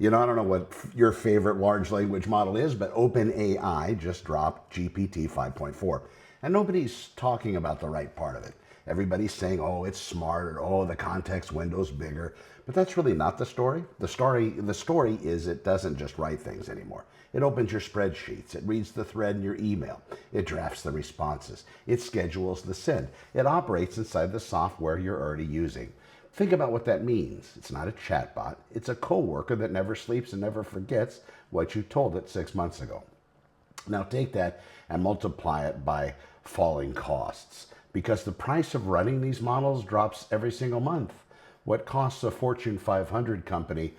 I don't know what your favorite large language model is, but OpenAI just dropped GPT 5.4. And nobody's talking about the right part of it. Everybody's saying, oh, it's smarter, oh, the context window's bigger. But that's really not the story. The story is it doesn't just write things anymore. It opens your spreadsheets. It reads the thread in your email. It drafts the responses. It schedules the send. It operates inside the software you're already using. Think about what that means. It's not a chatbot. It's a coworker that never sleeps and never forgets what you told it 6 months ago. Now take that and multiply it by falling costs, because the price of running these models drops every single month. What costs a Fortune 500 company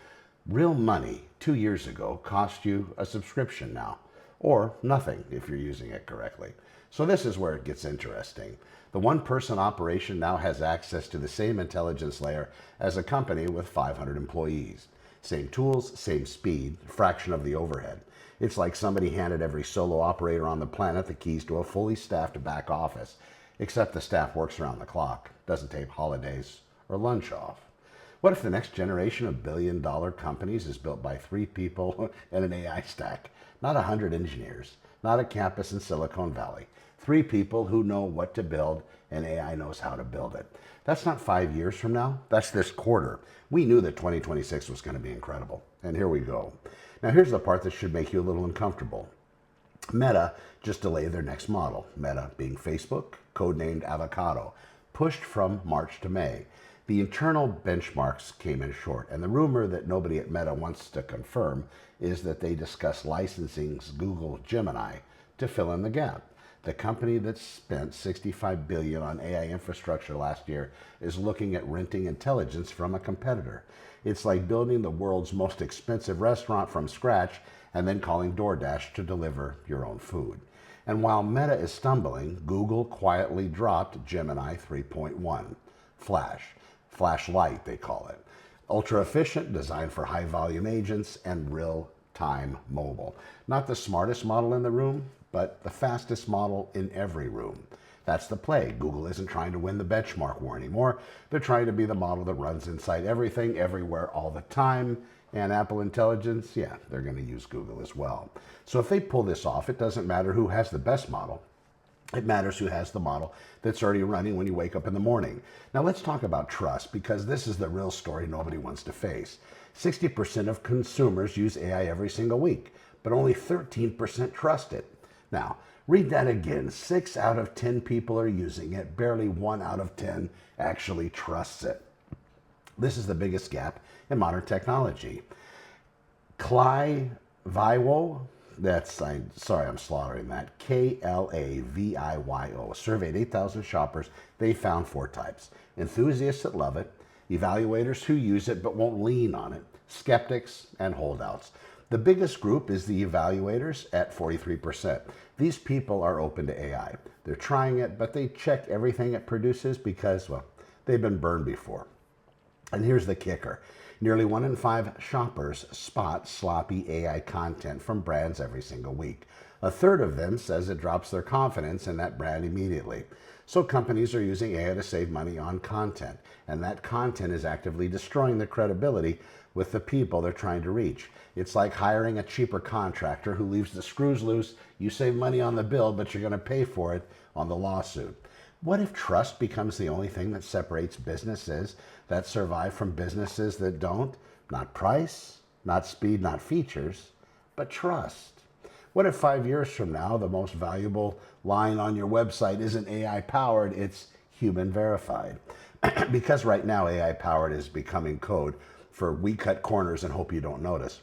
real money 2 years ago cost you a subscription now, or nothing if you're using it correctly. So this is where it gets interesting. The one-person operation now has access to the same intelligence layer as a company with 500 employees. Same tools, same speed, fraction of the overhead. It's like somebody handed every solo operator on the planet the keys to a fully staffed back office, except the staff works around the clock, doesn't take holidays or lunch off. What if the next generation of billion-dollar companies is built by 3 people and an AI stack? Not 100 engineers, not a campus in Silicon Valley. 3 people who know what to build, and AI knows how to build it. That's not 5 years from now. That's this quarter. We knew that 2026 was going to be incredible. And here we go. Now here's the part that should make you a little uncomfortable. Meta just delayed their next model. Meta being Facebook, codenamed Avocado, pushed from March to May. The internal benchmarks came in short, and the rumor that nobody at Meta wants to confirm is that they discuss licensing Google Gemini to fill in the gap. The company that spent $65 billion on AI infrastructure last year is looking at renting intelligence from a competitor. It's like building the world's most expensive restaurant from scratch and then calling DoorDash to deliver your own food. And while Meta is stumbling, Google quietly dropped Gemini 3.1. Flashlight they call it. Ultra efficient, designed for high volume agents and real-time mobile. Not the smartest model in the room, but the fastest model in every room. That's the play. Google isn't trying to win the benchmark war anymore. They're trying to be the model that runs inside everything, everywhere, all the time. And Apple Intelligence, yeah, they're going to use Google as well. So if they pull this off, it doesn't matter who has the best model. It matters who has the model that's already running when you wake up in the morning. Now let's talk about trust, because this is the real story nobody wants to face. 60% of consumers use AI every single week, but only 13% trust it. Now, read that again. 6 out of 10 people are using it. Barely 1 out of 10 actually trusts it. This is the biggest gap in modern technology. Klaviyo, I'm slaughtering that, Klaviyo, surveyed 8,000 shoppers. They found 4 types. Enthusiasts that love it, evaluators who use it but won't lean on it, skeptics, and holdouts. The biggest group is the evaluators at 43%. These people are open to AI. They're trying it, but they check everything it produces because, well, they've been burned before. And here's the kicker. Nearly 1 in 5 shoppers spot sloppy AI content from brands every single week. A third of them says it drops their confidence in that brand immediately. So companies are using AI to save money on content, and that content is actively destroying the credibility with the people they're trying to reach. It's like hiring a cheaper contractor who leaves the screws loose. You save money on the bill, but you're going to pay for it on the lawsuit. What if trust becomes the only thing that separates businesses that survive from businesses that don't? Not price, not speed, not features, but trust. What if 5 years from now, the most valuable line on your website isn't AI powered, it's human verified? Because right now AI powered is becoming code for we cut corners and hope you don't notice.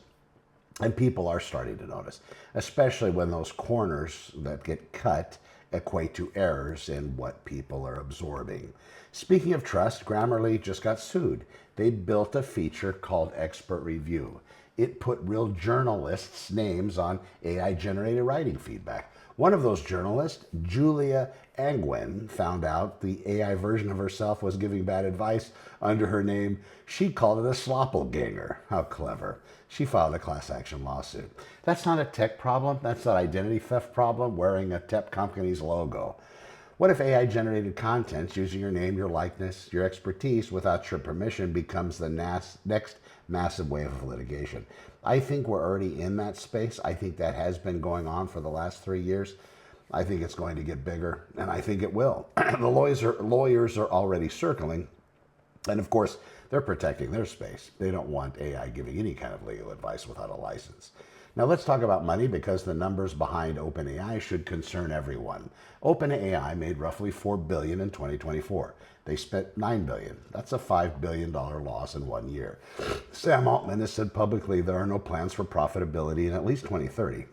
And people are starting to notice, especially when those corners that get cut equate to errors in what people are absorbing. Speaking of trust, Grammarly just got sued. They built a feature called Expert Review. It put real journalists' names on AI-generated writing feedback. One of those journalists, Julia Angwin, found out the AI version of herself was giving bad advice under her name. She called it a sloppelganger. How clever. She filed a class action lawsuit. That's not a tech problem. That's an identity theft problem, wearing a tech company's logo. What if AI-generated content using your name, your likeness, your expertise without your permission becomes the next massive wave of litigation. I think we're already in that space. I think that has been going on for the last 3 years. I think it's going to get bigger, and I think it will. The lawyers are already circling, and of course, they're protecting their space. They don't want AI giving any kind of legal advice without a license. Now let's talk about money, because the numbers behind OpenAI should concern everyone. OpenAI made roughly $4 billion in 2024. They spent $9 billion. That's a $5 billion loss in 1 year. Sam Altman has said publicly there are no plans for profitability in at least 2030.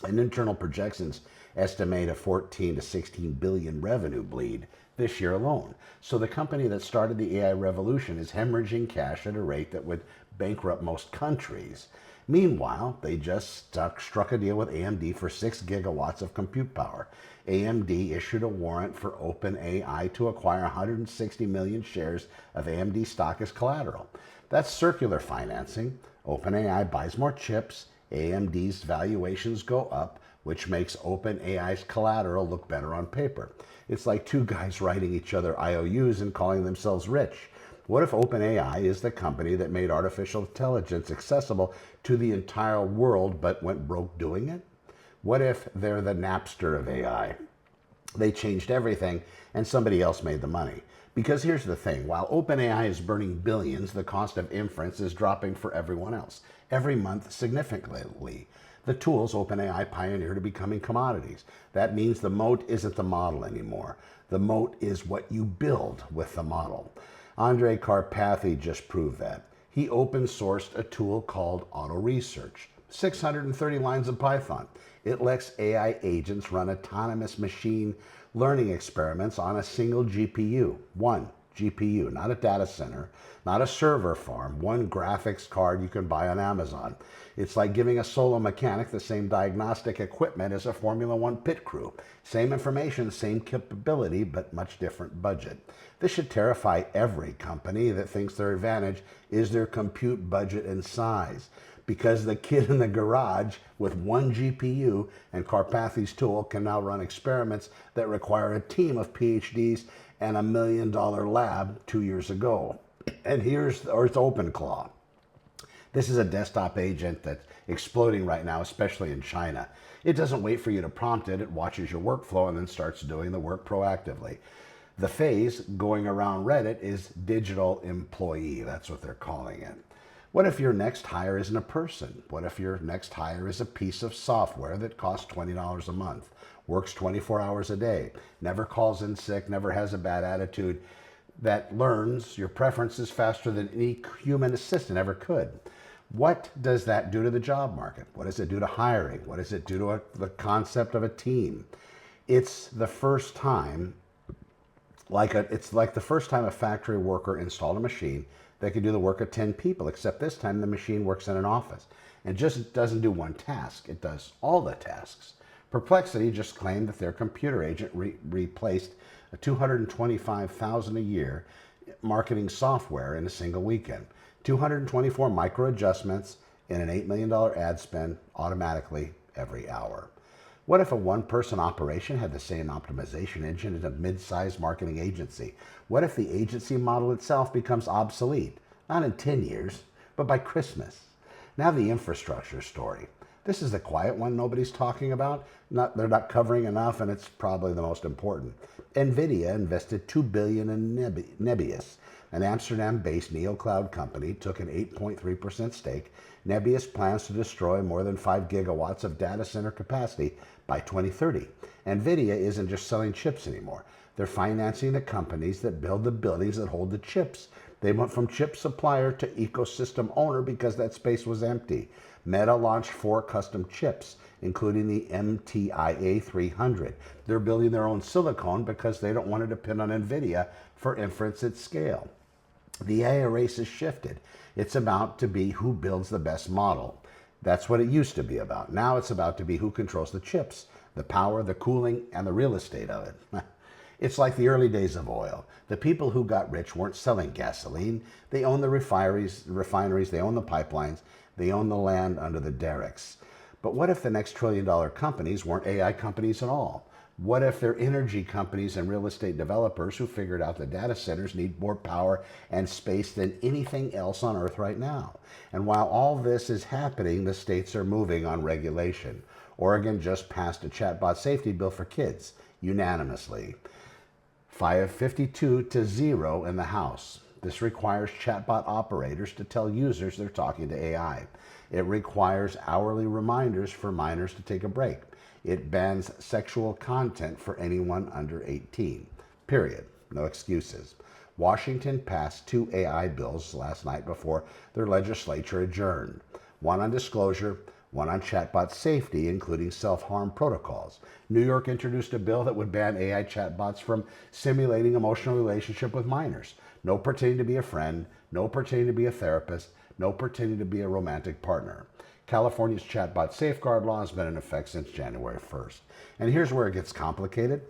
And internal projections estimate a 14 to 16 billion revenue bleed this year alone. So the company that started the AI revolution is hemorrhaging cash at a rate that would bankrupt most countries. Meanwhile, they just struck a deal with AMD for 6 gigawatts of compute power. AMD issued a warrant for OpenAI to acquire 160 million shares of AMD stock as collateral. That's circular financing. OpenAI buys more chips, AMD's valuations go up, which makes OpenAI's collateral look better on paper. It's like two guys writing each other IOUs and calling themselves rich. What if OpenAI is the company that made artificial intelligence accessible to the entire world but went broke doing it? What if they're the Napster of AI? They changed everything and somebody else made the money. Because here's the thing, while OpenAI is burning billions, the cost of inference is dropping for everyone else, every month significantly. The tools OpenAI pioneered are becoming commodities. That means the moat isn't the model anymore. The moat is what you build with the model. Andrej Karpathy just proved that. He open sourced a tool called Auto Research, 630 lines of Python. It lets AI agents run autonomous machine learning experiments on a single GPU, one GPU, not a data center, not a server farm, one graphics card you can buy on Amazon. It's like giving a solo mechanic the same diagnostic equipment as a Formula One pit crew. Same information, same capability, but much different budget. This should terrify every company that thinks their advantage is their compute budget and size. Because the kid in the garage with one GPU and Karpathy's tool can now run experiments that require a team of PhDs and $1 million lab 2 years ago. And it's OpenClaw. This is a desktop agent that's exploding right now, especially in China. It doesn't wait for you to prompt it. It watches your workflow and then starts doing the work proactively. The phase going around Reddit is digital employee. That's what they're calling it. What if your next hire isn't a person? What if your next hire is a piece of software that costs $20 a month, works 24 hours a day, never calls in sick, never has a bad attitude, that learns your preferences faster than any human assistant ever could? What does that do to the job market? What does it do to hiring? What does it do to the concept of a team? It's the first time, it's like the first time a factory worker installed a machine that could do the work of 10 people, except this time the machine works in an office and just doesn't do one task. It does all the tasks. Perplexity just claimed that their computer agent replaced a $225,000 a year marketing software in a single weekend. 224 micro adjustments in an $8 million ad spend automatically every hour. What if a one-person operation had the same optimization engine as a mid-sized marketing agency? What if the agency model itself becomes obsolete? Not in 10 years, but by Christmas. Now the infrastructure story. This is the quiet one nobody's talking about. They're not covering enough, and it's probably the most important. NVIDIA invested $2 billion in Nebius. An Amsterdam-based neocloud company took an 8.3% stake. Nebius plans to destroy more than 5 gigawatts of data center capacity by 2030. NVIDIA isn't just selling chips anymore. They're financing the companies that build the buildings that hold the chips. They went from chip supplier to ecosystem owner because that space was empty. Meta launched 4 custom chips, including the MTIA 300. They're building their own silicon because they don't want to depend on NVIDIA for inference at scale. The AI race has shifted. It's about to be who builds the best model. That's what it used to be about. Now it's about to be who controls the chips, the power, the cooling, and the real estate of it. It's like the early days of oil. The people who got rich weren't selling gasoline. They own the refineries, they own the pipelines, they own the land under the derricks. But what if the next trillion-dollar companies weren't AI companies at all? What if they're energy companies and real estate developers who figured out that data centers need more power and space than anything else on Earth right now? And while all this is happening, the states are moving on regulation. Oregon just passed a chatbot safety bill for kids unanimously, 552-0 in the House. This requires chatbot operators to tell users they're talking to AI. It requires hourly reminders for minors to take a break. It bans sexual content for anyone under 18. Period. No excuses. Washington passed 2 AI bills last night before their legislature adjourned. One on disclosure, one on chatbot safety, including self-harm protocols. New York introduced a bill that would ban AI chatbots from simulating emotional relationship with minors. No pretending to be a friend, no pretending to be a therapist, no pretending to be a romantic partner. California's chatbot safeguard law has been in effect since January 1st. And here's where it gets complicated.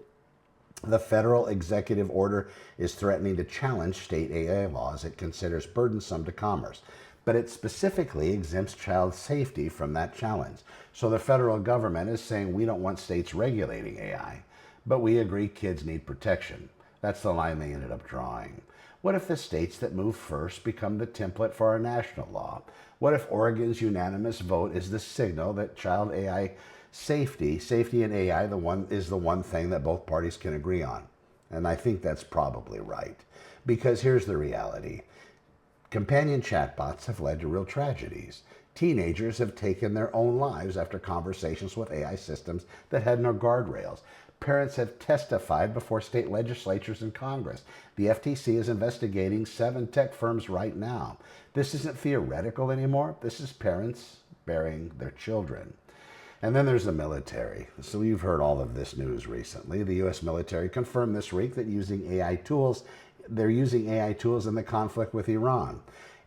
The federal executive order is threatening to challenge state AI laws it considers burdensome to commerce, but it specifically exempts child safety from that challenge. So the federal government is saying we don't want states regulating AI, but we agree kids need protection. That's the line they ended up drawing. What if the states that move first become the template for our national law? What if Oregon's unanimous vote is the signal that child AI safety in AI is the one thing that both parties can agree on? And I think that's probably right. Because here's the reality. Companion chatbots have led to real tragedies. Teenagers have taken their own lives after conversations with AI systems that had no guardrails. Parents have testified before state legislatures and Congress. The FTC is investigating 7 tech firms right now. This isn't theoretical anymore. This is parents burying their children. And then there's the military. So you've heard all of this news recently. The U.S. military confirmed this week that they're using AI tools in the conflict with Iran.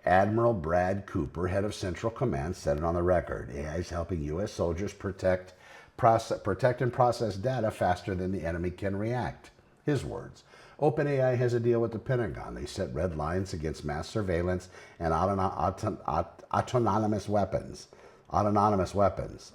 Admiral Brad Cooper, head of Central Command, said it on the record. AI is helping U.S. soldiers protect and process data faster than the enemy can react. His words. OpenAI has a deal with the Pentagon. They set red lines against mass surveillance and autonomous weapons. Autonomous weapons,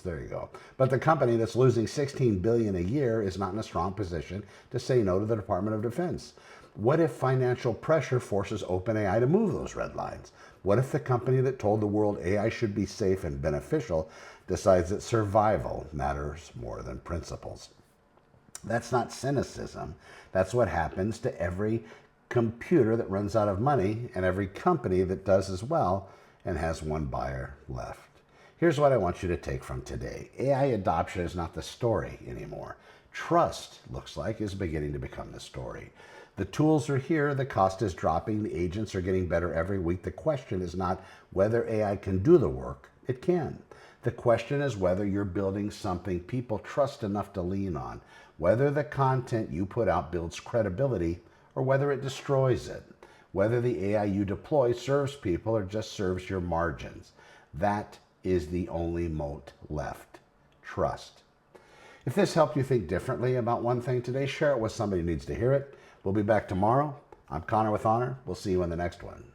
there you go. But the company that's losing $16 billion a year is not in a strong position to say no to the Department of Defense. What if financial pressure forces OpenAI to move those red lines? What if the company that told the world AI should be safe and beneficial decides that survival matters more than principles? That's not cynicism. That's what happens to every computer that runs out of money and every company that does as well and has one buyer left. Here's what I want you to take from today. AI adoption is not the story anymore. Trust, looks like, is beginning to become the story. The tools are here, the cost is dropping, the agents are getting better every week. The question is not whether AI can do the work. It can. The question is whether you're building something people trust enough to lean on, whether the content you put out builds credibility or whether it destroys it, whether the AI you deploy serves people or just serves your margins. That is the only moat left. Trust. If this helped you think differently about one thing today, share it with somebody who needs to hear it. We'll be back tomorrow. I'm Connor with Honor. We'll see you in the next one.